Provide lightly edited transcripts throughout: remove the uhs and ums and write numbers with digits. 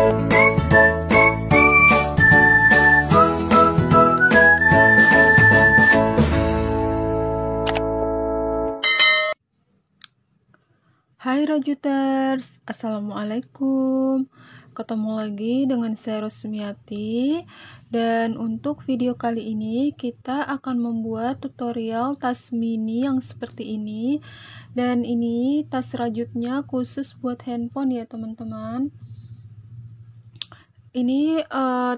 Hai Rajuters, Assalamualaikum. Ketemu lagi dengan saya Rosmiati. Dan untuk video kali ini kita akan membuat tutorial tas mini yang seperti ini. Dan ini tas rajutnya khusus buat handphone ya teman-teman. Ini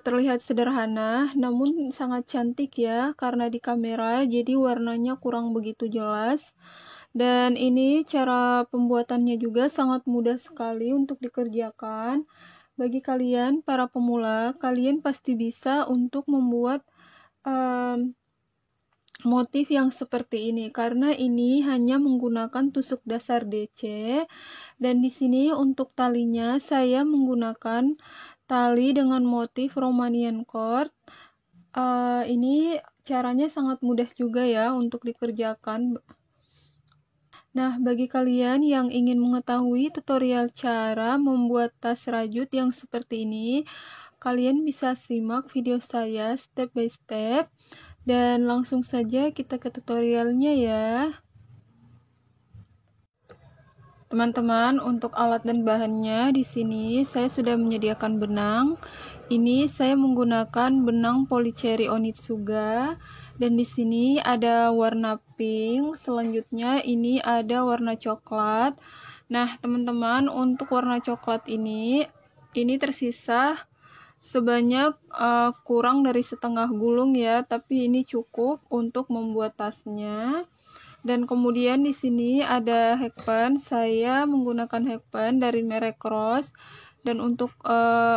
terlihat sederhana namun sangat cantik ya, karena di kamera jadi warnanya kurang begitu jelas. Dan ini cara pembuatannya juga sangat mudah sekali untuk dikerjakan. Bagi kalian para pemula, kalian pasti bisa untuk membuat motif yang seperti ini, karena ini hanya menggunakan tusuk dasar DC. Dan di sini untuk talinya saya menggunakan tali dengan motif Romanian cord. Ini caranya sangat mudah juga ya untuk dikerjakan. Nah, bagi kalian yang ingin mengetahui tutorial cara membuat tas rajut yang seperti ini, kalian bisa simak video saya step by step. Dan langsung saja kita ke tutorialnya ya. Teman-teman, untuk alat dan bahannya di sini saya sudah menyediakan benang. Ini saya menggunakan benang Polycherry Onitsuga. Dan di sini ada warna pink, selanjutnya ini ada warna coklat. Nah, teman-teman, untuk warna coklat ini tersisa sebanyak kurang dari setengah gulung ya, tapi ini cukup untuk membuat tasnya. Dan kemudian di sini ada hakpan, saya menggunakan hakpan dari merek Ross. Dan untuk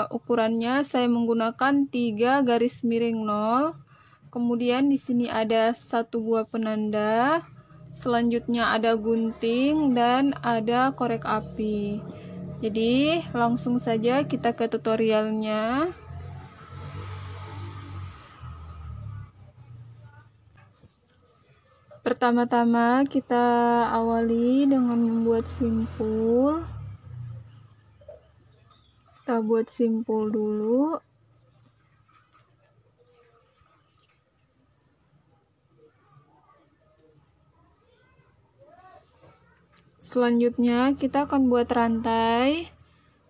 ukurannya saya menggunakan 3 garis miring 0. Kemudian di sini ada 1 buah penanda, selanjutnya ada gunting dan ada korek api. Jadi langsung saja kita ke tutorialnya. Pertama-tama kita awali dengan membuat simpul. Kita buat simpul dulu. Selanjutnya kita akan buat rantai.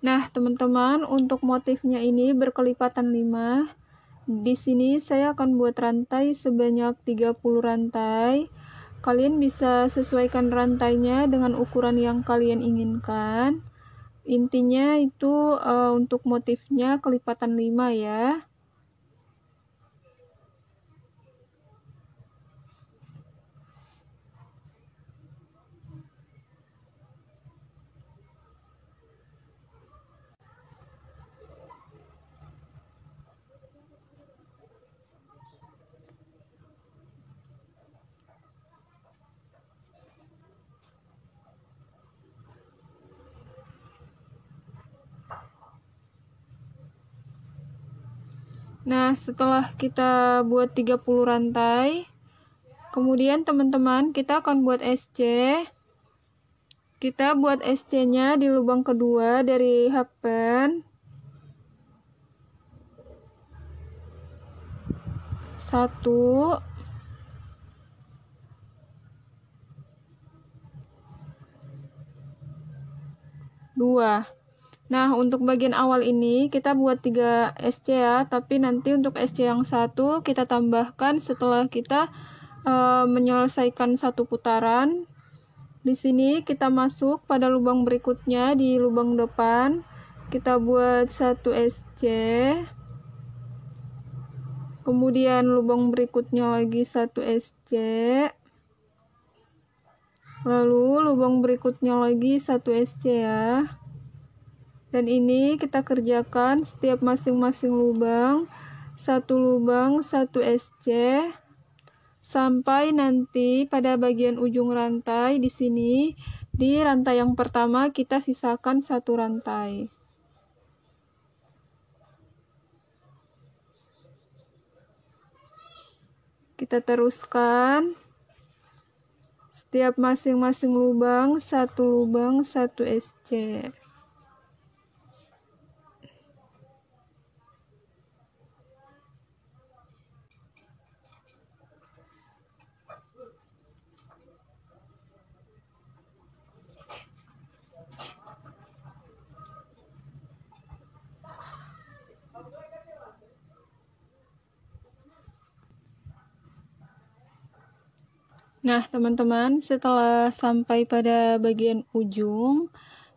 Nah, teman-teman, untuk motifnya ini berkelipatan 5. Di sini saya akan buat rantai sebanyak 30 rantai. Kalian bisa sesuaikan rantainya dengan ukuran yang kalian inginkan. Intinya itu untuk motifnya kelipatan 5 ya. Nah, setelah kita buat 30 rantai, kemudian teman-teman kita akan buat SC. Kita buat SC-nya di lubang kedua dari hakpan. 1, 2. Nah, untuk bagian awal ini kita buat 3 SC ya, tapi nanti untuk SC yang 1 kita tambahkan setelah kita menyelesaikan 1 putaran. Di sini kita masuk pada lubang berikutnya di lubang depan. Kita buat 1 SC. Kemudian lubang berikutnya lagi 1 SC. Lalu lubang berikutnya lagi 1 SC ya. Dan ini kita kerjakan setiap masing-masing lubang, 1 lubang 1 SC, sampai nanti pada bagian ujung rantai di sini, di rantai yang pertama kita sisakan 1 rantai. Kita teruskan setiap masing-masing lubang 1 lubang 1 SC. Nah, teman-teman, setelah sampai pada bagian ujung,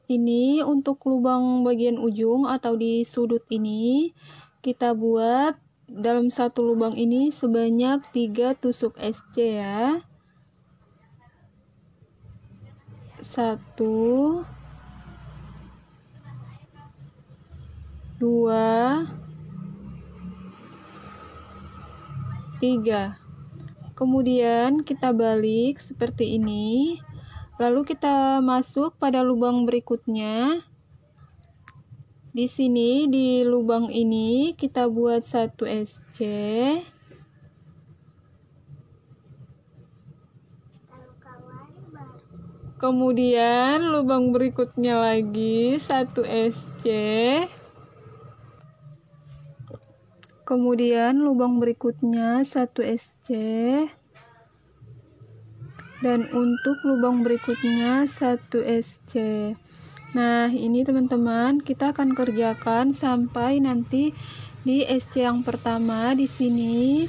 ini untuk lubang bagian ujung atau di sudut ini, kita buat dalam satu lubang ini sebanyak 3 tusuk SC ya. 1, 2, 3. Kemudian kita balik seperti ini. Lalu kita masuk pada lubang berikutnya. Di sini di lubang ini kita buat 1 SC. Kemudian lubang berikutnya lagi 1 SC. Kemudian lubang berikutnya 1 SC. Dan untuk lubang berikutnya 1 SC. Nah, ini teman-teman, kita akan kerjakan sampai nanti di SC yang pertama di sini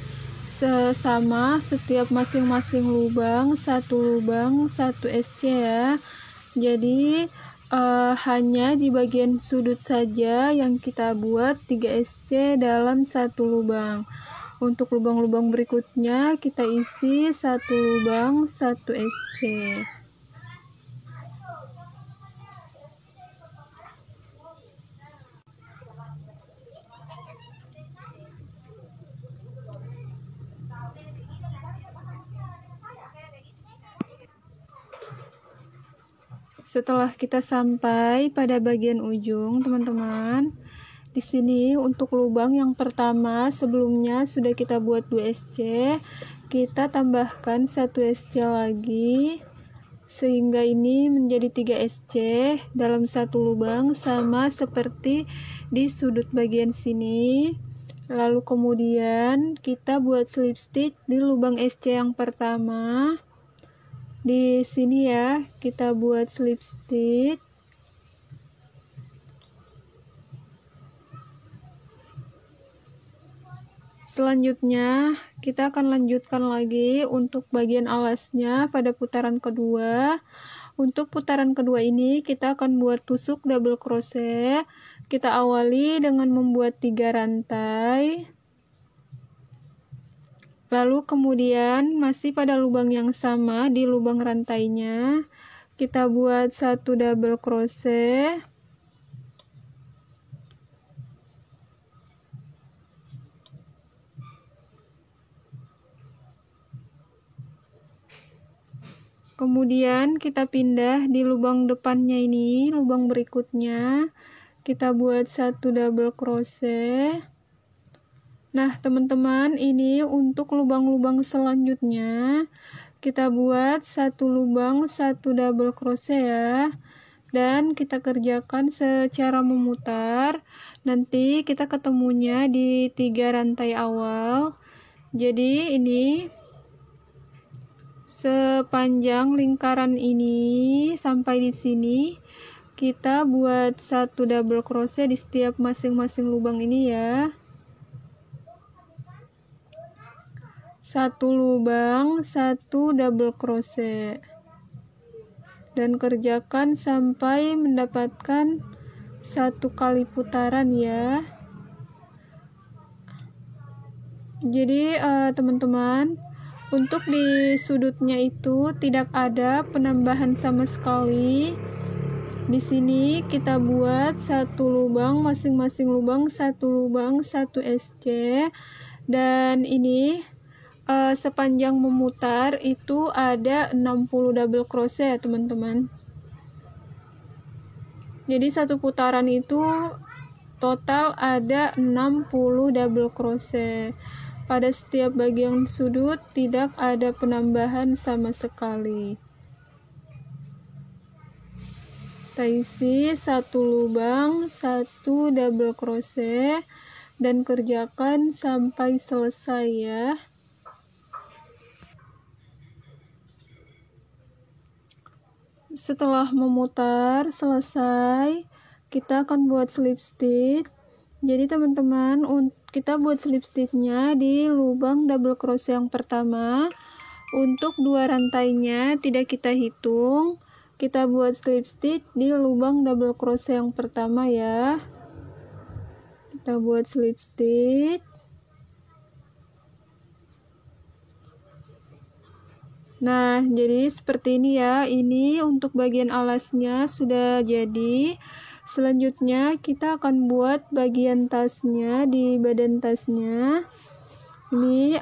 sama setiap masing-masing lubang 1 SC ya. Jadi hanya di bagian sudut saja yang kita buat 3 SC dalam 1 lubang. Untuk lubang-lubang berikutnya kita isi 1 lubang 1 SC. Setelah kita sampai pada bagian ujung, teman-teman, di sini untuk lubang yang pertama sebelumnya sudah kita buat 2 SC, kita tambahkan 1 SC lagi sehingga ini menjadi 3 SC dalam satu lubang sama seperti di sudut bagian sini. Lalu kemudian kita buat slip stitch di lubang SC yang pertama. Di sini ya, kita buat slip stitch. Selanjutnya, kita akan lanjutkan lagi untuk bagian alasnya pada putaran kedua. Untuk putaran kedua ini, kita akan buat tusuk double crochet. Kita awali dengan membuat 3 rantai. Lalu kemudian masih pada lubang yang sama di lubang rantainya kita buat 1 double crochet. Kemudian kita pindah di lubang depannya ini, lubang berikutnya kita buat 1 double crochet. Nah, teman-teman, ini untuk lubang-lubang selanjutnya kita buat 1 lubang 1 double crochet ya. Dan kita kerjakan secara memutar. Nanti kita ketemunya di 3 rantai awal. Jadi ini sepanjang lingkaran ini sampai di sini kita buat 1 double crochet di setiap masing-masing lubang ini ya. 1 lubang 1 double crochet dan kerjakan sampai mendapatkan 1 kali putaran ya. Jadi teman-teman, untuk di sudutnya itu tidak ada penambahan sama sekali. Di sini kita buat 1 lubang, masing-masing lubang 1 lubang 1 SC, dan ini sepanjang memutar itu ada 60 double crochet ya teman-teman. Jadi satu putaran itu total ada 60 double crochet. Pada setiap bagian sudut tidak ada penambahan sama sekali. Kita isi 1 lubang 1 double crochet dan kerjakan sampai selesai ya. Setelah memutar selesai, kita akan buat slip stitch. Jadi teman-teman, kita buat slip stitchnya di lubang double crochet yang pertama. Untuk 2 rantainya tidak kita hitung, kita buat slip stitch di lubang double crochet yang pertama ya. Kita buat slip stitch. Nah, jadi seperti ini ya. Ini untuk bagian alasnya sudah jadi. Selanjutnya kita akan buat bagian tasnya di badan tasnya. Ini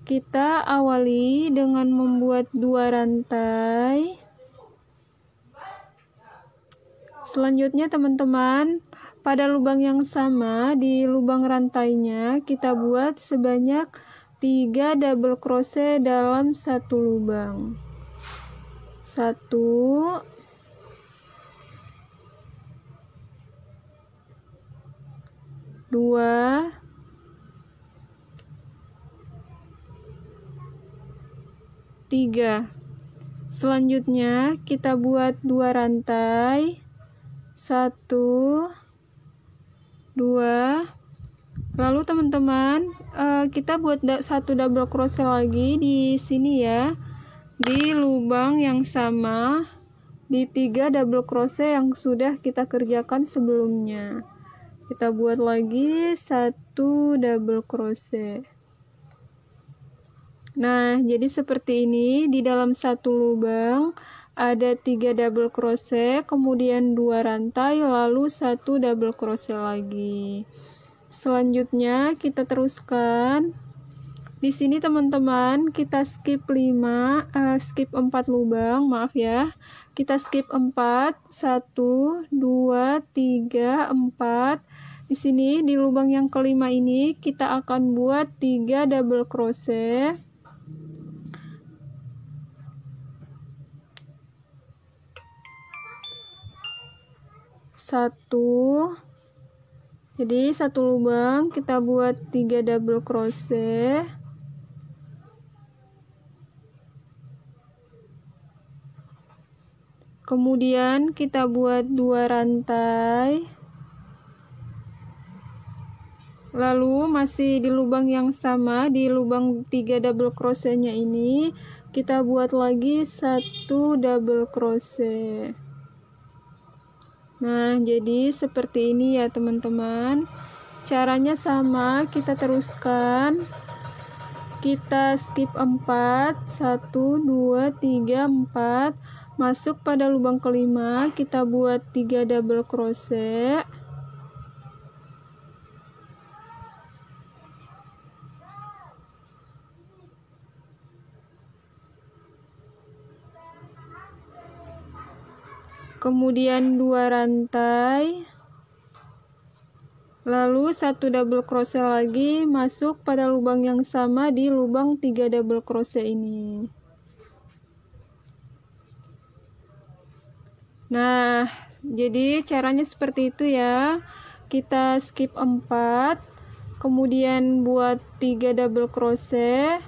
kita awali dengan membuat 2 rantai. Selanjutnya teman-teman, pada lubang yang sama di lubang rantainya kita buat sebanyak 3 double crochet dalam satu lubang. 1, 2, 3. Selanjutnya kita buat 2 rantai. 1, 2. Lalu teman-teman, kita buat satu double crochet lagi di sini ya. Di lubang yang sama di 3 double crochet yang sudah kita kerjakan sebelumnya. Kita buat lagi 1 double crochet. Nah, jadi seperti ini. Di dalam satu lubang ada 3 double crochet, kemudian 2 rantai, lalu 1 double crochet lagi. Selanjutnya kita teruskan. Di sini teman-teman, kita skip 4 lubang, maaf ya. Kita skip 4, 1, 2, 3, 4. Di sini di lubang yang kelima ini kita akan buat 3 double crochet. 1. Jadi satu lubang kita buat 3 double crochet. Kemudian kita buat 2 rantai. Lalu masih di lubang yang sama, di lubang 3 double crochetnya ini kita buat lagi 1 double crochet. Nah, jadi seperti ini ya teman-teman. Caranya sama, kita teruskan. Kita skip 4, 1, 2, 3, 4. Masuk pada lubang kelima, kita buat 3 double crochet. Kemudian 2 rantai, lalu 1 double crochet lagi masuk pada lubang yang sama di lubang 3 double crochet ini. Nah, jadi caranya seperti itu ya. Kita skip 4, kemudian buat 3 double crochet,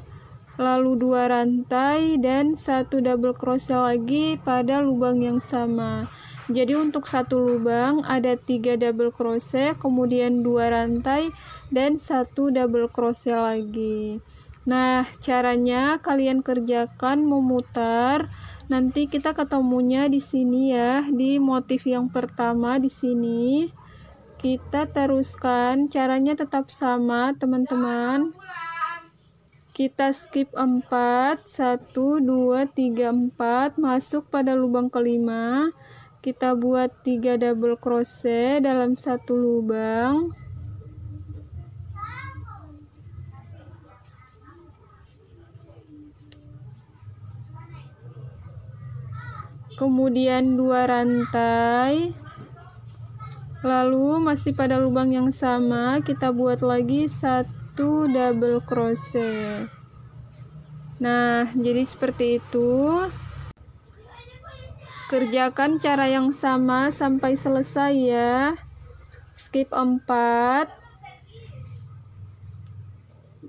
lalu 2 rantai dan 1 double crochet lagi pada lubang yang sama. Jadi untuk satu lubang ada 3 double crochet, kemudian 2 rantai dan 1 double crochet lagi. Nah, caranya kalian kerjakan memutar. Nanti kita ketemunya di sini ya, di motif yang pertama di sini. Kita teruskan, caranya tetap sama, teman-teman. Kita skip 4, 1, 2, 3, 4, masuk pada lubang kelima. Kita buat 3 double crochet dalam satu lubang. Kemudian 2 rantai. Lalu masih pada lubang yang sama, kita buat lagi 1 double crochet. Nah, jadi seperti itu. Kerjakan cara yang sama sampai selesai ya. Skip 4.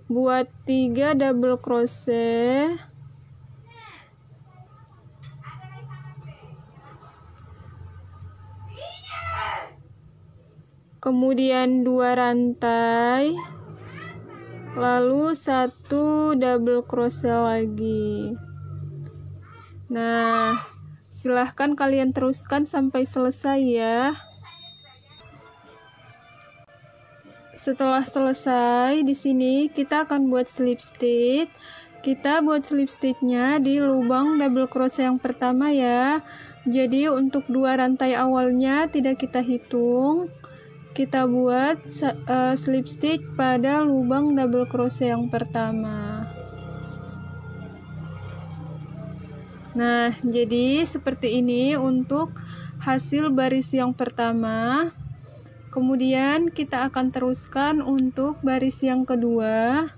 Buat 3 double crochet. Kemudian 2 rantai. lalu 1 double crochet lagi. Nah, silahkan kalian teruskan sampai selesai ya. Setelah selesai, di sini kita akan buat slip stitch. Kita buat slip stitchnya di lubang double crochet yang pertama ya. Jadi untuk 2 rantai awalnya tidak kita hitung. Kita buat slip stitch pada lubang double crochet yang pertama. Nah, jadi seperti ini untuk hasil baris yang pertama. Kemudian kita akan teruskan untuk baris yang kedua.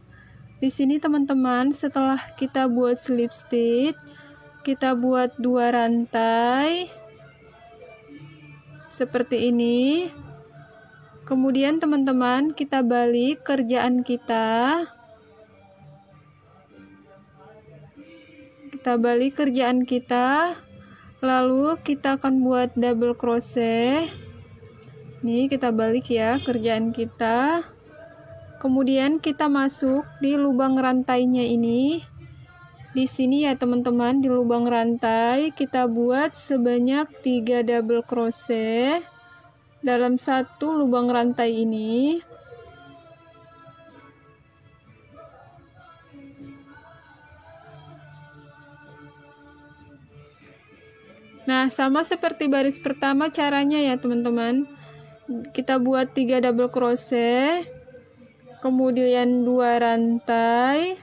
Di sini teman-teman, setelah kita buat slip stitch, kita buat 2 rantai seperti ini. Kemudian teman-teman, kita balik kerjaan kita. Kita balik kerjaan kita. Lalu kita akan buat double crochet. Nih, kita balik ya kerjaan kita. Kemudian kita masuk di lubang rantainya ini. Di sini ya teman-teman, di lubang rantai kita buat sebanyak 3 double crochet dalam 1 lubang rantai ini. Nah, sama seperti baris pertama caranya ya teman-teman. Kita buat 3 double crochet, kemudian 2 rantai,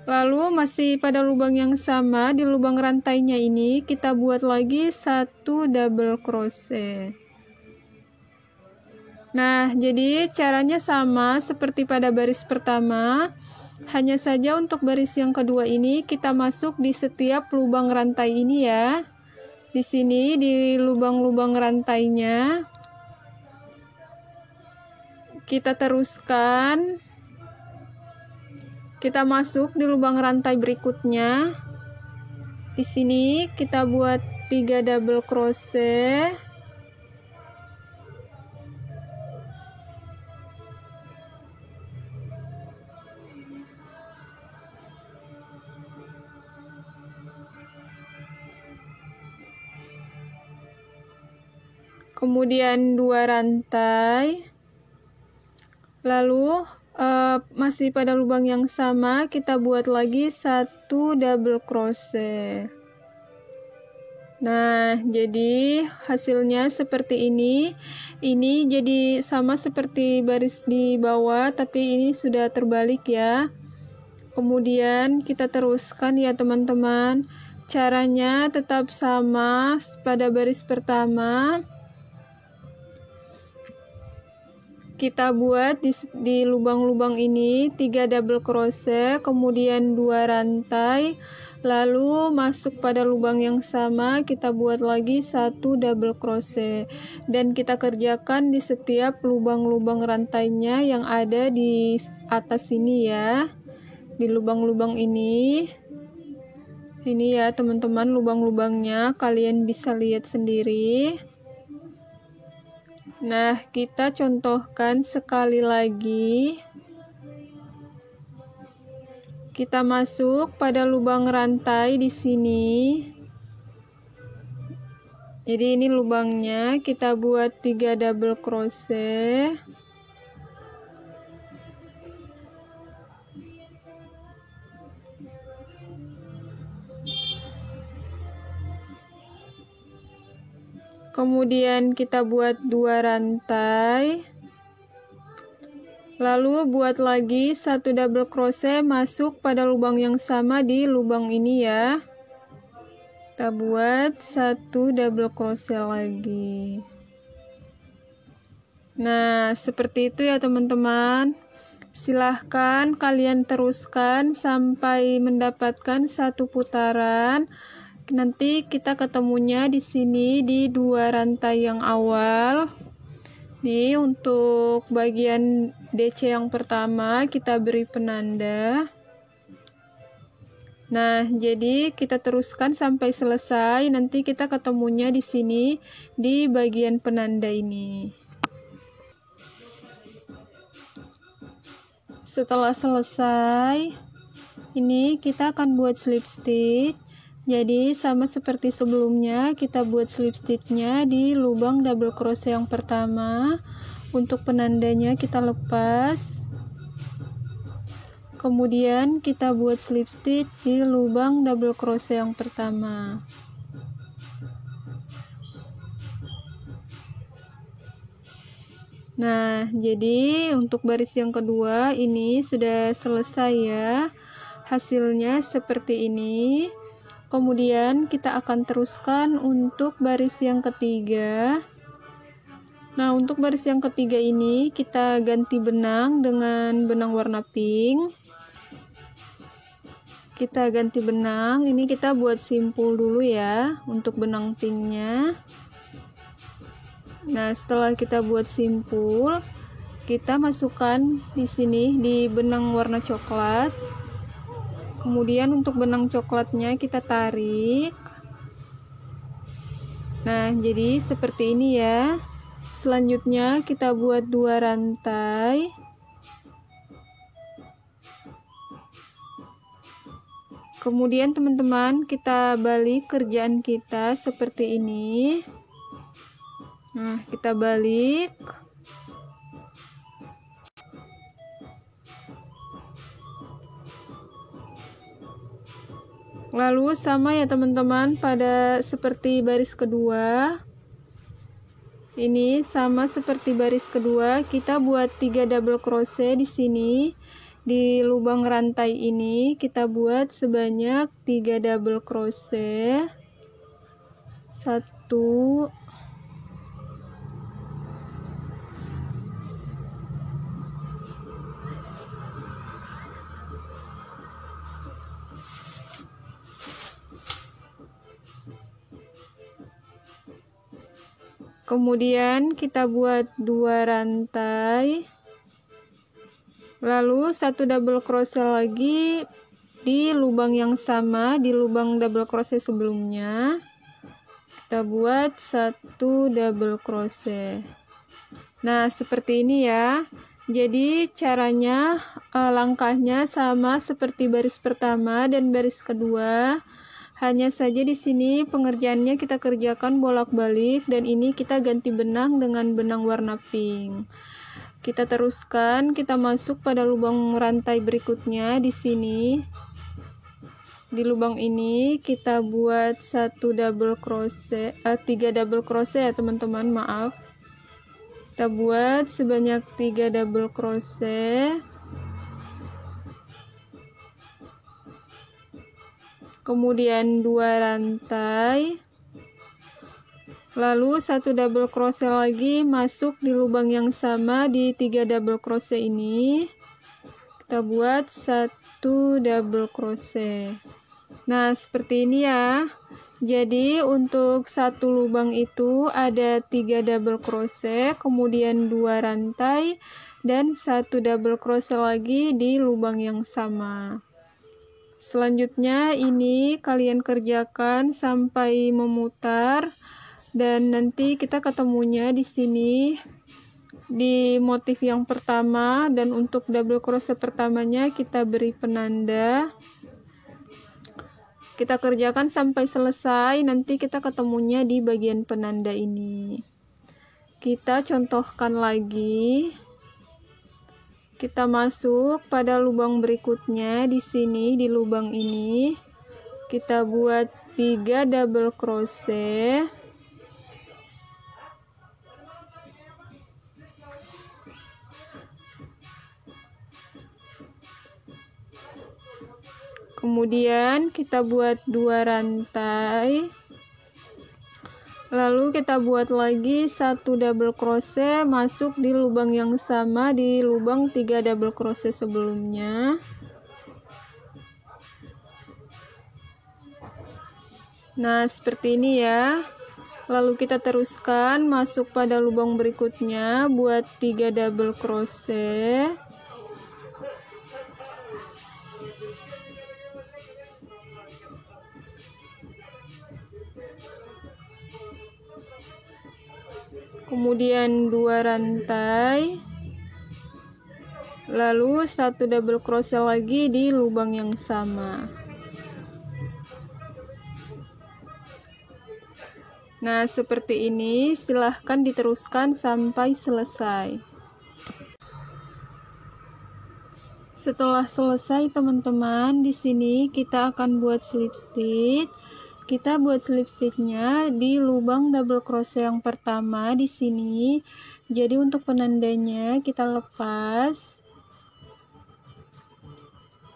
lalu masih pada lubang yang sama, di lubang rantainya ini kita buat lagi 1 double crochet. Nah, jadi caranya sama seperti pada baris pertama, hanya saja untuk baris yang kedua ini kita masuk di setiap lubang rantai ini ya. Di sini di lubang-lubang rantainya kita teruskan, kita masuk di lubang rantai berikutnya. Di sini kita buat 3 double crochet, kemudian 2 rantai, lalu masih pada lubang yang sama kita buat lagi 1 double crochet. Nah, jadi hasilnya seperti ini. Ini jadi sama seperti baris di bawah, tapi ini sudah terbalik ya. Kemudian kita teruskan ya teman-teman. Caranya tetap sama pada baris pertama. Kita buat di lubang-lubang ini 3 double crochet, kemudian 2 rantai, lalu masuk pada lubang yang sama kita buat lagi 1 double crochet, dan kita kerjakan di setiap lubang-lubang rantainya yang ada di atas sini ya, di lubang-lubang ini ya teman-teman, lubang-lubangnya kalian bisa lihat sendiri. Nah, kita contohkan sekali lagi. Kita masuk pada lubang rantai di sini. Jadi ini lubangnya, kita buat 3 double crochet. Kemudian kita buat 2 rantai, lalu buat lagi 1 double crochet masuk pada lubang yang sama di lubang ini ya. Kita buat 1 double crochet lagi. Nah, seperti itu ya teman-teman. Silahkan kalian teruskan sampai mendapatkan 1 putaran. Nanti kita ketemunya di sini di 2 rantai yang awal. Nih, untuk bagian DC yang pertama kita beri penanda. Nah, jadi kita teruskan sampai selesai. Nanti kita ketemunya di sini di bagian penanda ini. Setelah selesai, ini kita akan buat slip stitch. Jadi sama seperti sebelumnya, kita buat slip stitchnya di lubang double crochet yang pertama. Untuk penandanya kita lepas, kemudian kita buat slip stitch di lubang double crochet yang pertama. Nah, jadi untuk baris yang kedua ini sudah selesai ya. Hasilnya seperti ini. Kemudian kita akan teruskan untuk baris yang ketiga. Nah, untuk baris yang ketiga ini kita ganti benang dengan benang warna pink. Kita ganti benang, ini kita buat simpul dulu ya untuk benang pinknya. Nah, setelah kita buat simpul, kita masukkan di sini di benang warna coklat. Kemudian untuk benang coklatnya kita tarik. Nah, jadi seperti ini ya. Selanjutnya kita buat 2 rantai. Kemudian teman-teman, kita balik kerjaan kita seperti ini. Nah, kita balik. Lalu sama ya teman-teman, pada seperti baris kedua. Ini sama seperti baris kedua, kita buat 3 double crochet di sini. Di lubang rantai ini kita buat sebanyak 3 double crochet. 1, kemudian kita buat 2 rantai, lalu 1 double crochet lagi di lubang yang sama, di lubang double crochet sebelumnya. Kita buat 1 double crochet. Nah, seperti ini ya. Jadi caranya, langkahnya sama seperti baris pertama dan baris kedua. Hanya saja di sini pengerjaannya kita kerjakan bolak-balik, dan ini kita ganti benang dengan benang warna pink. Kita teruskan, kita masuk pada lubang rantai berikutnya di sini. Di lubang ini kita buat 1 double crochet, 3 double crochet ya teman-teman, maaf. Kita buat sebanyak 3 double crochet. Kemudian 2 rantai, lalu 1 double crochet lagi masuk di lubang yang sama di 3 double crochet ini. Kita buat 1 double crochet. Nah, seperti ini ya. Jadi untuk satu lubang itu ada 3 double crochet, kemudian 2 rantai, dan 1 double crochet lagi di lubang yang sama. Selanjutnya ini kalian kerjakan sampai memutar, dan nanti kita ketemunya di sini di motif yang pertama, dan untuk double crochet pertamanya kita beri penanda. Kita kerjakan sampai selesai, nanti kita ketemunya di bagian penanda ini. Kita contohkan lagi. Kita masuk pada lubang berikutnya di sini, di lubang ini. Kita buat 3 double crochet. Kemudian kita buat 2 rantai. Lalu kita buat lagi 1 double crochet masuk di lubang yang sama, di lubang 3 double crochet sebelumnya. Nah, seperti ini ya. Lalu kita teruskan masuk pada lubang berikutnya, buat 3 double crochet. Kemudian 2 rantai, lalu 1 double crochet lagi di lubang yang sama. Nah, seperti ini, silahkan diteruskan sampai selesai. Setelah selesai teman-teman, di sini kita akan buat slip stitch. Kita buat slip stitchnya di lubang double crochet yang pertama di sini. Jadi untuk penandanya kita lepas.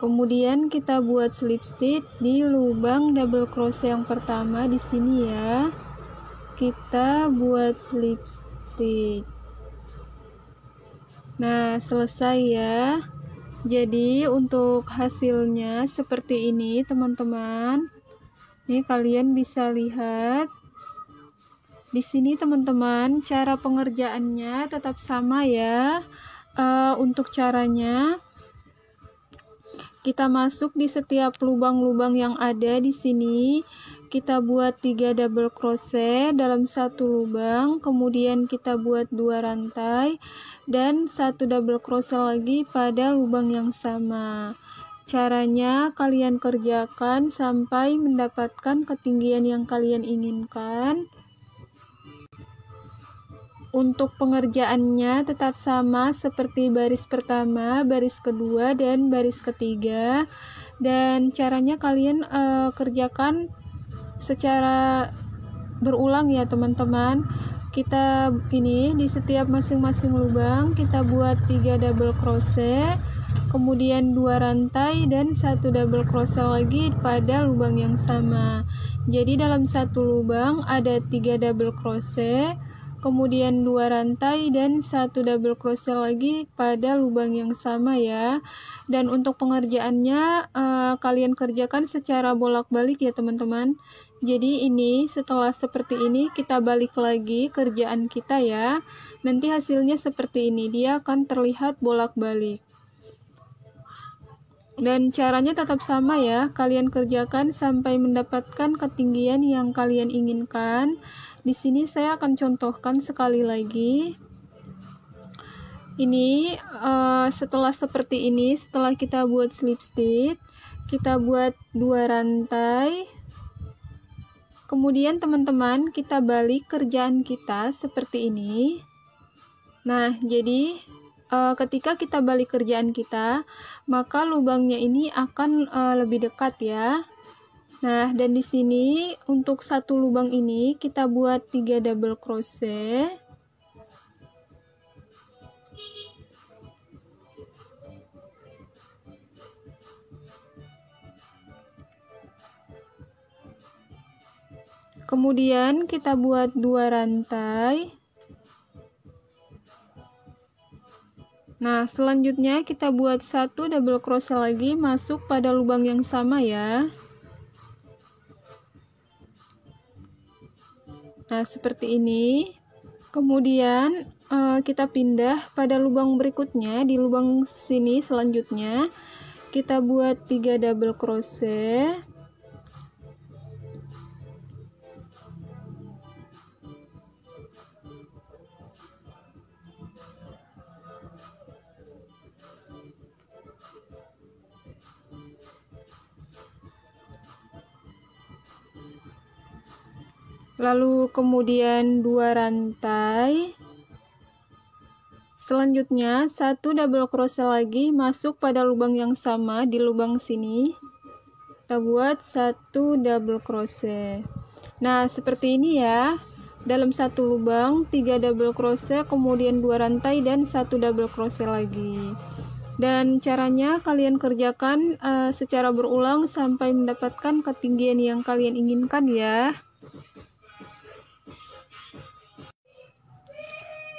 Kemudian kita buat slip stitch di lubang double crochet yang pertama di sini ya. Kita buat slip stitch. Nah, selesai ya. Jadi untuk hasilnya seperti ini teman-teman. Nih kalian bisa lihat. Di sini teman-teman, cara pengerjaannya tetap sama ya. Untuk caranya kita masuk di setiap lubang-lubang yang ada di sini. Kita buat 3 double crochet dalam satu lubang, kemudian kita buat 2 rantai dan 1 double crochet lagi pada lubang yang sama. Caranya kalian kerjakan sampai mendapatkan ketinggian yang kalian inginkan. Untuk pengerjaannya tetap sama seperti baris pertama, baris kedua, dan baris ketiga. Dan caranya kalian kerjakan secara berulang ya teman-teman. Kita ini di setiap masing-masing lubang kita buat 3 double crochet, kemudian 2 rantai dan 1 double crochet lagi pada lubang yang sama. Jadi dalam satu lubang ada 3 double crochet, kemudian 2 rantai dan 1 double crochet lagi pada lubang yang sama ya. Dan untuk pengerjaannya kalian kerjakan secara bolak-balik ya teman-teman. Jadi ini setelah seperti ini kita balik lagi kerjaan kita ya. Nanti hasilnya seperti ini, dia akan terlihat bolak-balik. Dan caranya tetap sama ya, kalian kerjakan sampai mendapatkan ketinggian yang kalian inginkan. Di sini saya akan contohkan sekali lagi. Ini setelah seperti ini, setelah kita buat slip stitch, kita buat 2 rantai. Kemudian teman-teman kita balik kerjaan kita seperti ini. Nah, jadi ketika kita balik kerjaan kita, maka lubangnya ini akan lebih dekat ya. Nah, dan di sini untuk satu lubang ini kita buat 3 double crochet. Kemudian kita buat 2 rantai. Nah, selanjutnya kita buat 1 double crochet lagi masuk pada lubang yang sama ya. Nah, seperti ini. Kemudian kita pindah pada lubang berikutnya, di lubang sini selanjutnya kita buat 3 double crochet. Lalu kemudian 2 rantai. Selanjutnya 1 double crochet lagi masuk pada lubang yang sama di lubang sini. Kita buat 1 double crochet. Nah, seperti ini ya. Dalam satu lubang 3 double crochet, kemudian 2 rantai dan 1 double crochet lagi. Dan caranya kalian kerjakan secara berulang sampai mendapatkan ketinggian yang kalian inginkan ya.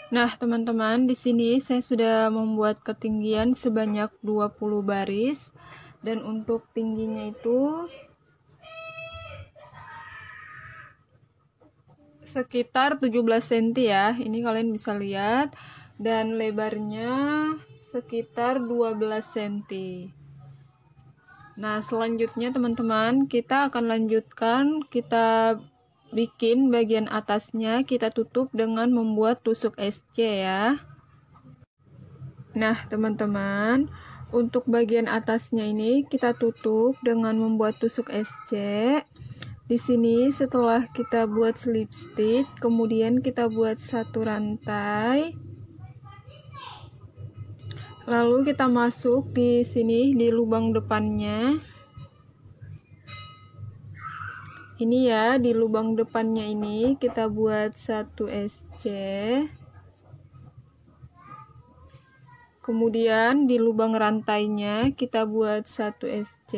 Nah, teman-teman, di sini saya sudah membuat ketinggian sebanyak 20 baris dan untuk tingginya itu sekitar 17 cm ya. Ini kalian bisa lihat, dan lebarnya sekitar 12 cm. Nah, selanjutnya teman-teman, kita akan lanjutkan, kita bikin bagian atasnya, kita tutup dengan membuat tusuk SC ya. Nah, teman-teman, untuk bagian atasnya ini kita tutup dengan membuat tusuk SC. Di sini setelah kita buat slip stitch, kemudian kita buat satu rantai. Lalu kita masuk di sini di lubang depannya. Ini ya, di lubang depannya ini kita buat satu SC. Kemudian di lubang rantainya kita buat satu SC.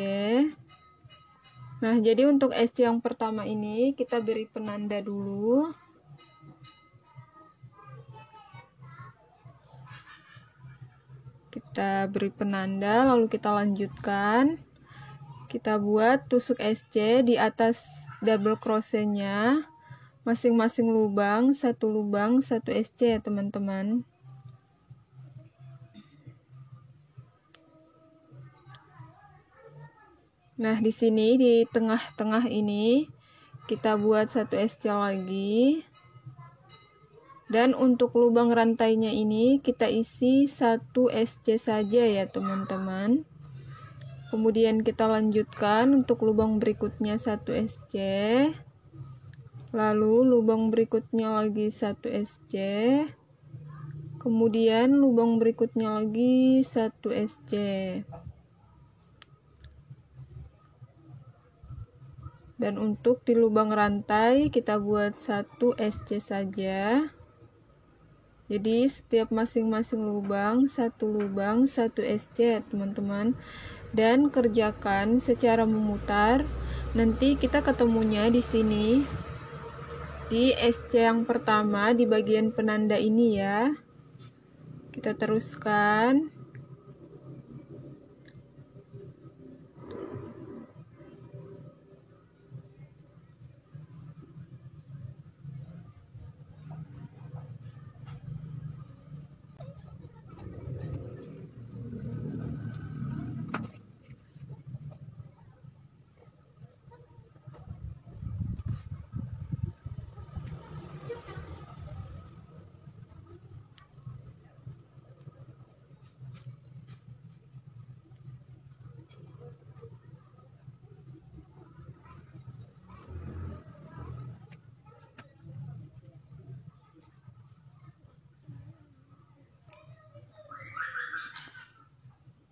Nah, jadi untuk SC yang pertama ini kita beri penanda dulu. Kita beri penanda, lalu kita lanjutkan. Kita buat tusuk SC di atas double crochetnya. Masing-masing lubang, satu SC ya teman-teman. Nah, di sini di tengah-tengah ini kita buat satu SC lagi. Dan untuk lubang rantainya ini kita isi satu SC saja ya teman-teman. Kemudian kita lanjutkan untuk lubang berikutnya satu SC. Lalu lubang berikutnya lagi satu SC. Kemudian lubang berikutnya lagi satu SC. Dan untuk di lubang rantai kita buat satu SC saja. Jadi setiap masing-masing lubang satu SC ya teman-teman. Dan kerjakan secara memutar. Nanti kita ketemunya di sini di SC yang pertama di bagian penanda ini ya. Kita teruskan.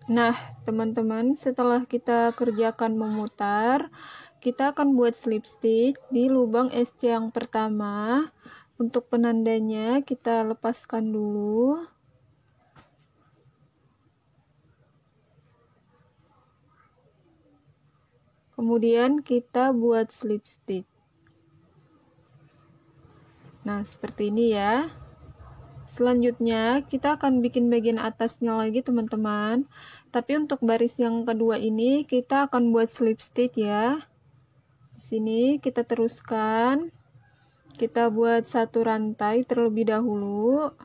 Nah, teman-teman, setelah kita kerjakan memutar, kita akan buat slip stitch di lubang SC yang pertama. Untuk penandanya kita lepaskan dulu. Kemudian kita buat slip stitch. Nah, seperti ini ya. Selanjutnya kita akan bikin bagian atasnya lagi teman-teman. Tapi untuk baris yang kedua ini kita akan buat slip stitch ya. Di sini kita teruskan. Kita buat satu rantai terlebih dahulu.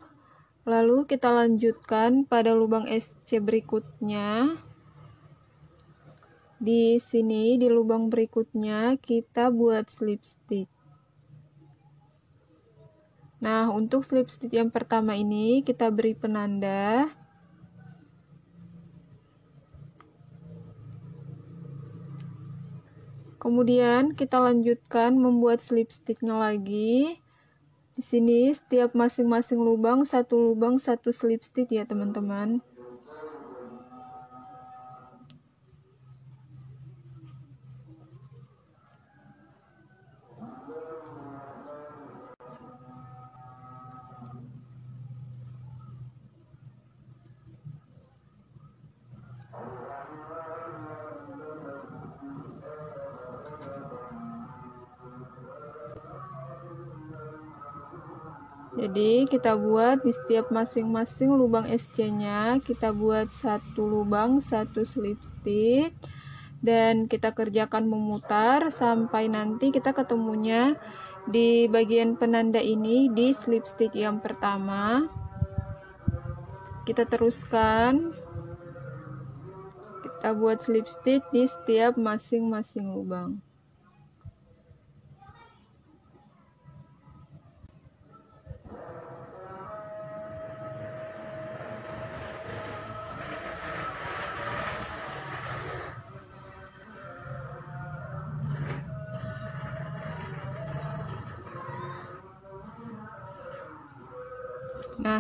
Lalu kita lanjutkan pada lubang SC berikutnya. Di sini di lubang berikutnya kita buat slip stitch. Nah, untuk slip stitch yang pertama ini kita beri penanda. Kemudian kita lanjutkan membuat slip stitch-nya lagi. Di sini setiap masing-masing lubang satu slip stitch ya, teman-teman. Jadi kita buat di setiap masing-masing lubang SC-nya kita buat satu lubang, satu slip stitch, dan kita kerjakan memutar sampai nanti kita ketemunya di bagian penanda ini di slip stitch yang pertama. Kita teruskan, kita buat slip stitch di setiap masing-masing lubang.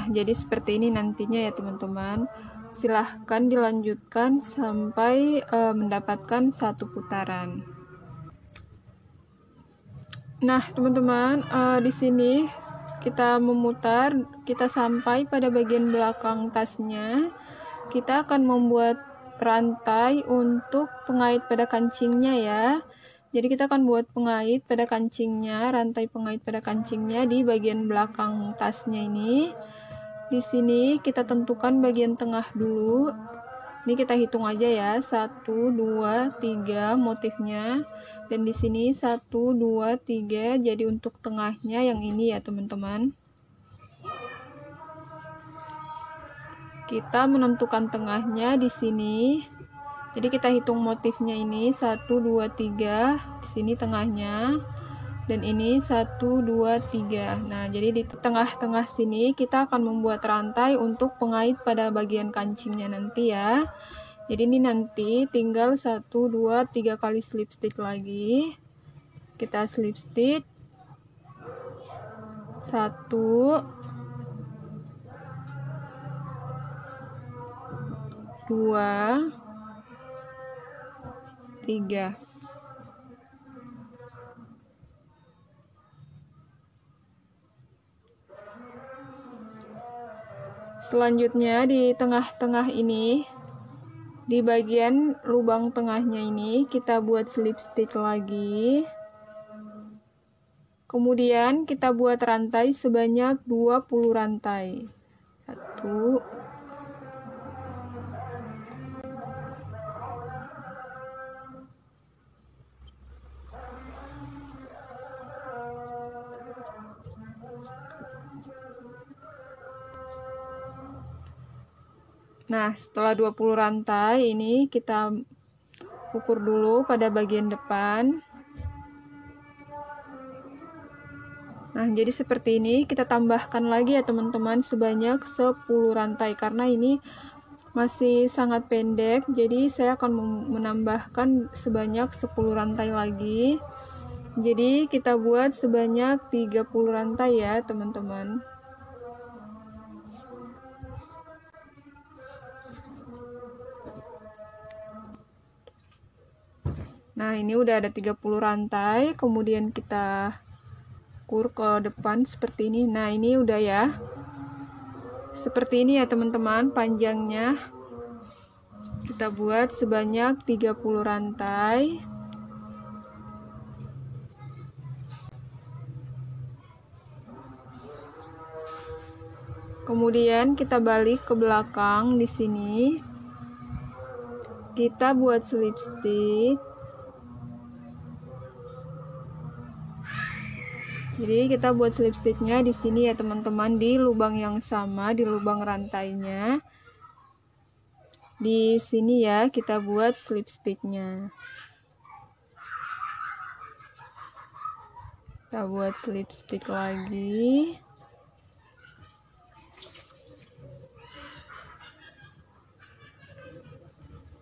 Nah, jadi seperti ini nantinya ya teman-teman. Silahkan dilanjutkan sampai mendapatkan satu putaran. Nah, teman-teman, di sini kita memutar, kita sampai pada bagian belakang tasnya. Kita akan membuat rantai untuk pengait pada kancingnya ya. Jadi kita akan buat pengait pada kancingnya, rantai pengait pada kancingnya di bagian belakang tasnya ini. Di sini kita tentukan bagian tengah dulu. Ini kita hitung aja ya, 1, 2, 3 motifnya. Dan di sini 1, 2, 3. Jadi untuk tengahnya yang ini ya teman-teman. Kita menentukan tengahnya di sini. Jadi kita hitung motifnya ini 1, 2, 3. Di sini tengahnya. Dan ini 1, 2, 3. Nah, jadi di tengah-tengah sini kita akan membuat rantai untuk pengait pada bagian kancingnya nanti ya. Jadi ini nanti tinggal 1, 2, 3 kali slip stitch lagi. Kita slip stitch 1, 2, 3. Selanjutnya di tengah-tengah ini, di bagian lubang tengahnya ini kita buat slip stitch lagi. Kemudian kita buat rantai sebanyak 20 rantai. 1, 2. Nah, setelah 20 rantai ini kita ukur dulu pada bagian depan. Nah, jadi seperti ini kita tambahkan lagi ya teman-teman sebanyak 10 rantai karena ini masih sangat pendek, jadi saya akan menambahkan sebanyak 10 rantai lagi. Jadi kita buat sebanyak 30 rantai ya teman-teman. Nah, ini udah ada 30 rantai, kemudian kita ukur ke depan seperti ini. Nah, ini udah ya. Seperti ini ya teman-teman panjangnya. Kita buat sebanyak 30 rantai. Kemudian kita balik ke belakang di sini. Kita buat slip stitch. Jadi kita buat slip stitchnya di sini ya teman-teman, di lubang yang sama, di lubang rantainya. Di sini ya kita buat slip stitchnya. Kita buat slip stitch lagi.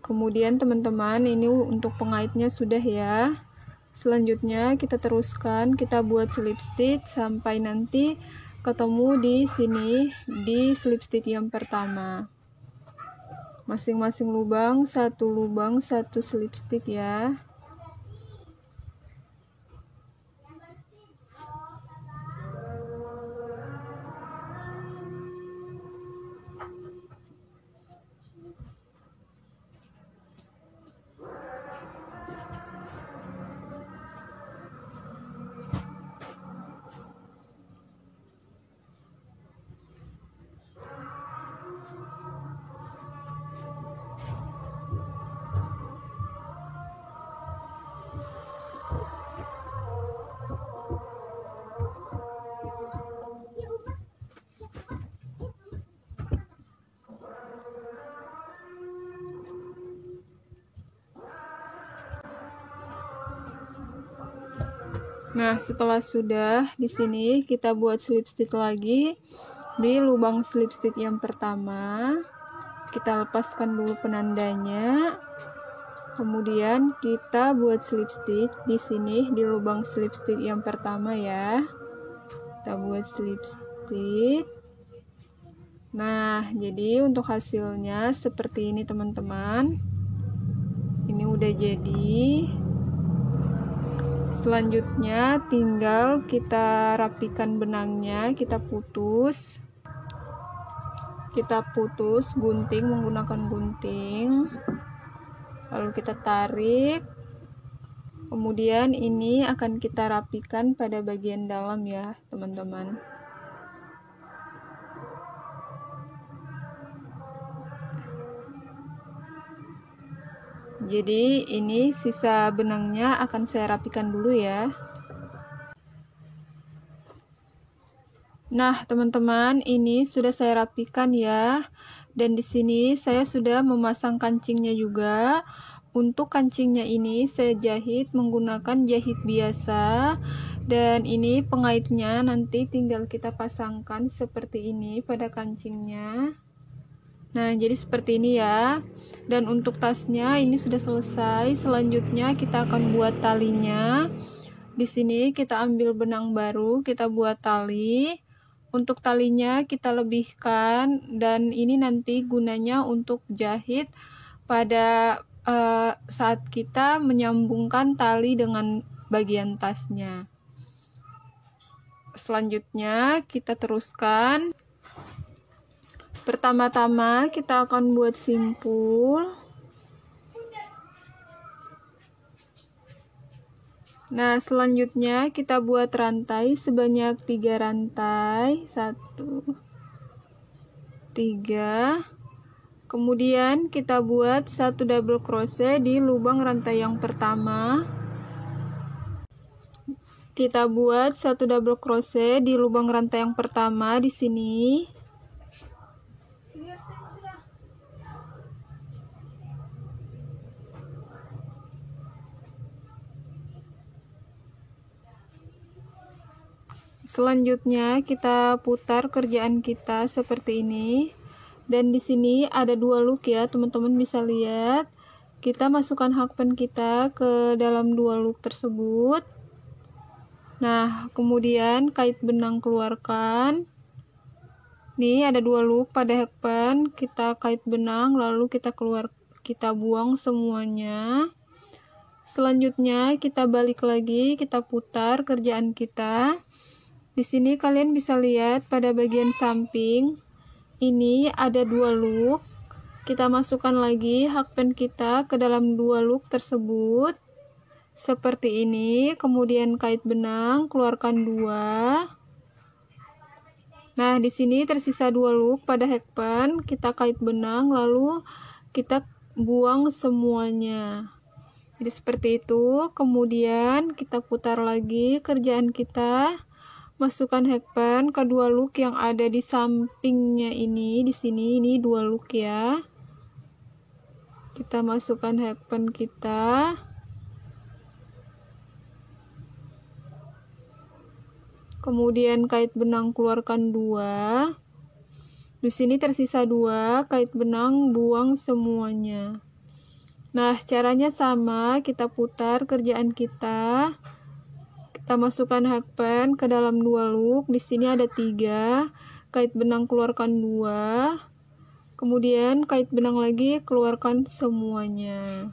Kemudian teman-teman ini untuk pengaitnya sudah ya. Selanjutnya kita teruskan, kita buat slip stitch sampai nanti ketemu di sini di slip stitch yang pertama. Masing-masing lubang, satu slip stitch ya. Nah, setelah sudah di sini kita buat slip stitch lagi di lubang slip stitch yang pertama. Kita lepaskan dulu penandanya. Kemudian kita buat slip stitch di sini di lubang slip stitch yang pertama ya. Kita buat slip stitch. Nah, jadi untuk hasilnya seperti ini teman-teman. Ini udah jadi. Selanjutnya tinggal kita rapikan benangnya, kita putus gunting menggunakan gunting, lalu kita tarik. Kemudian ini akan kita rapikan pada bagian dalam ya teman-teman. Jadi ini sisa benangnya akan saya rapikan dulu ya. Nah, teman-teman, ini sudah saya rapikan ya. Dan di sini saya sudah memasang kancingnya juga. Untuk kancingnya ini saya jahit menggunakan jahit biasa. Dan ini pengaitnya nanti tinggal kita pasangkan seperti ini pada kancingnya. Nah, jadi seperti ini ya. Dan untuk tasnya ini sudah selesai. Selanjutnya kita akan buat talinya. Di sini kita ambil benang baru, kita buat tali. Untuk talinya kita lebihkan dan ini nanti gunanya untuk jahit pada saat kita menyambungkan tali dengan bagian tasnya. Selanjutnya kita teruskan. Pertama-tama kita akan buat simpul. Nah, selanjutnya kita buat rantai sebanyak 3 rantai. 1, 3. Kemudian kita buat 1 double crochet di lubang rantai yang pertama. Kita buat 1 double crochet di lubang rantai yang pertama di sini. Selanjutnya kita putar kerjaan kita seperti ini. Dan di sini ada 2 look ya, teman-teman bisa lihat. Kita masukkan hakpen kita ke dalam 2 look tersebut. Nah, kemudian kait benang keluarkan. Nih ada 2 look pada hakpen, kita kait benang lalu kita buang semuanya. Selanjutnya kita balik lagi, kita putar kerjaan kita. Di sini kalian bisa lihat pada bagian samping ini ada 2 look. Kita masukkan lagi hakpen kita ke dalam 2 look tersebut. Seperti ini, kemudian kait benang, keluarkan 2. Nah, di sini tersisa 2 look pada hakpen, kita kait benang lalu kita buang semuanya. Jadi seperti itu. Kemudian kita putar lagi kerjaan kita. Masukkan hakpen ke 2 look yang ada di sampingnya ini. Di sini ini 2 look ya. Kita masukkan hakpen kita. Kemudian kait benang keluarkan 2. Di sini tersisa 2, kait benang buang semuanya. Nah, caranya sama, kita putar kerjaan kita. Kita masukkan hakpen ke dalam 2 look. Di sini ada 3. Kait benang keluarkan 2. Kemudian kait benang lagi, keluarkan semuanya.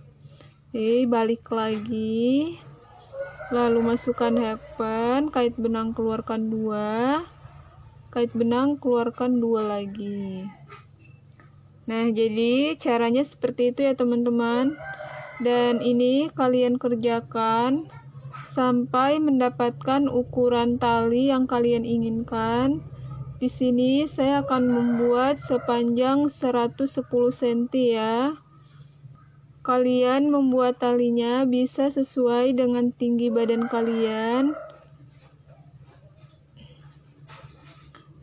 Oke, balik lagi. Lalu masukkan hakpen, kait benang keluarkan 2. Kait benang keluarkan 2 lagi. Nah, jadi caranya seperti itu ya teman-teman. Dan ini kalian kerjakan sampai mendapatkan ukuran tali yang kalian inginkan. Di sini saya akan membuat sepanjang 110 cm ya. Kalian membuat talinya bisa sesuai dengan tinggi badan kalian.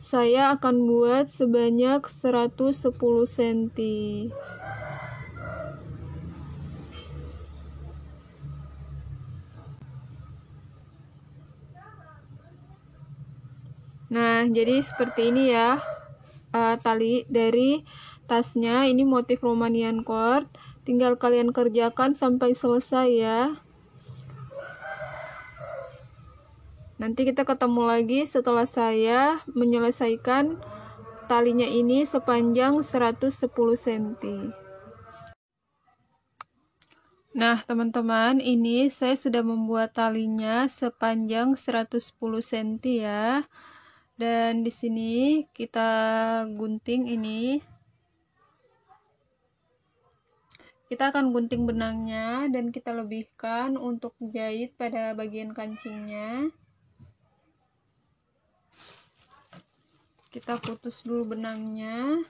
Saya akan buat sebanyak 110 cm. Nah, jadi seperti ini ya tali dari tasnya. Ini motif Romanian cord. Tinggal kalian kerjakan sampai selesai ya. Nanti kita ketemu lagi setelah saya menyelesaikan talinya ini sepanjang 110 cm. Nah, teman-teman, ini saya sudah membuat talinya sepanjang 110 cm ya. Dan di sini kita gunting ini. Kita akan gunting benangnya dan kita lebihkan untuk jahit pada bagian kancingnya. Kita putus dulu benangnya.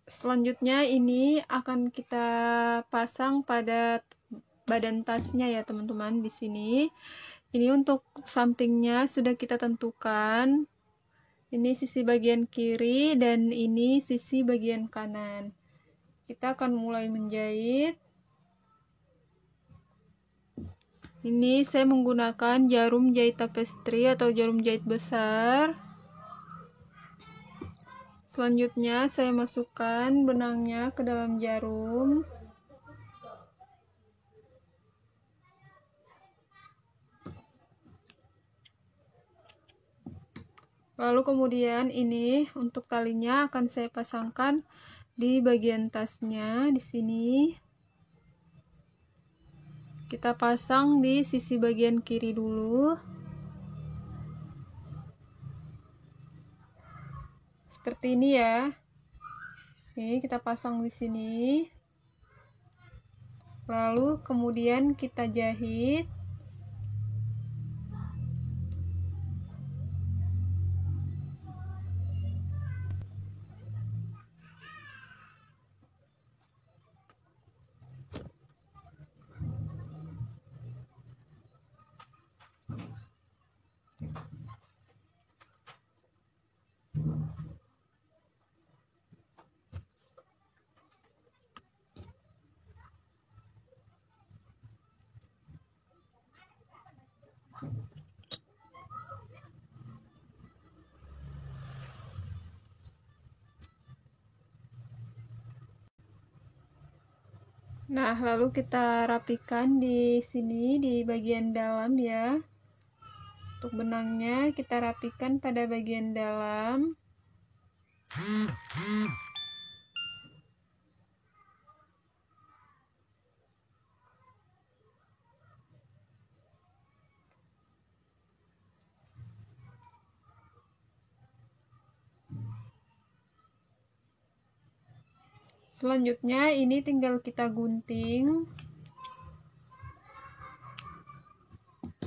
Selanjutnya ini akan kita pasang pada badan tasnya ya teman-teman. Di sini ini untuk sampingnya sudah kita tentukan. Ini sisi bagian kiri dan ini sisi bagian kanan. Kita akan mulai menjahit. Ini saya menggunakan jarum jahit tapestri atau jarum jahit besar. Selanjutnya saya masukkan benangnya ke dalam jarum. Lalu kemudian ini untuk talinya akan saya pasangkan di bagian tasnya di sini. Kita pasang di sisi bagian kiri dulu. Seperti ini ya. Ini kita pasang di sini. Lalu kemudian kita jahit. Nah, lalu kita rapikan di sini di bagian dalam ya. Untuk benangnya kita rapikan pada bagian dalam. Selanjutnya ini tinggal kita gunting.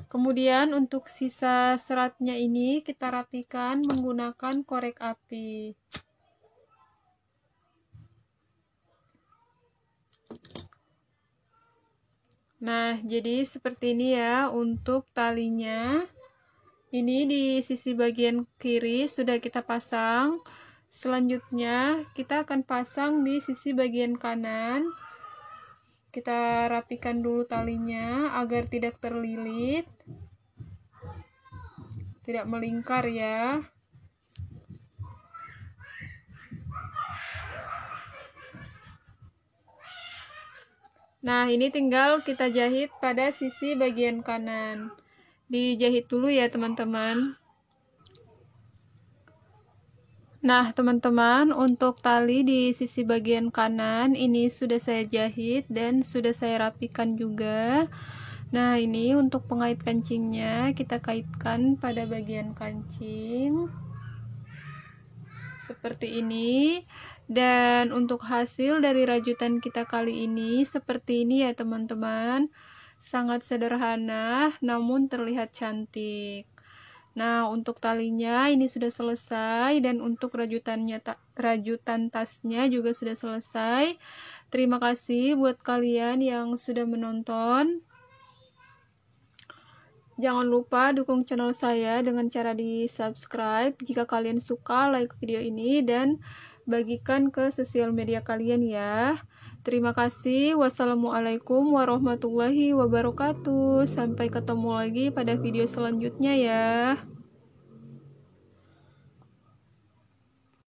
Kemudian untuk sisa seratnya ini kita rapikan menggunakan korek api. Nah, jadi seperti ini ya untuk talinya. Ini di sisi bagian kiri sudah kita pasang. Selanjutnya kita akan pasang di sisi bagian kanan. Kita rapikan dulu talinya agar tidak terlilit, tidak melingkar ya. Nah, ini tinggal kita jahit pada sisi bagian kanan. Dijahit dulu ya teman-teman. Nah, teman-teman, untuk tali di sisi bagian kanan ini sudah saya jahit dan sudah saya rapikan juga. Nah, ini untuk pengait kancingnya kita kaitkan pada bagian kancing. Seperti ini. Dan untuk hasil dari rajutan kita kali ini seperti ini ya teman-teman. Sangat sederhana namun terlihat cantik. Nah, untuk talinya ini sudah selesai dan untuk rajutan tasnya juga sudah selesai. Terima kasih buat kalian yang sudah menonton. Jangan lupa dukung channel saya dengan cara di-subscribe. Jika kalian suka, like video ini dan bagikan ke sosial media kalian ya. Terima kasih. Wassalamualaikum warahmatullahi wabarakatuh. Sampai ketemu lagi pada video selanjutnya ya.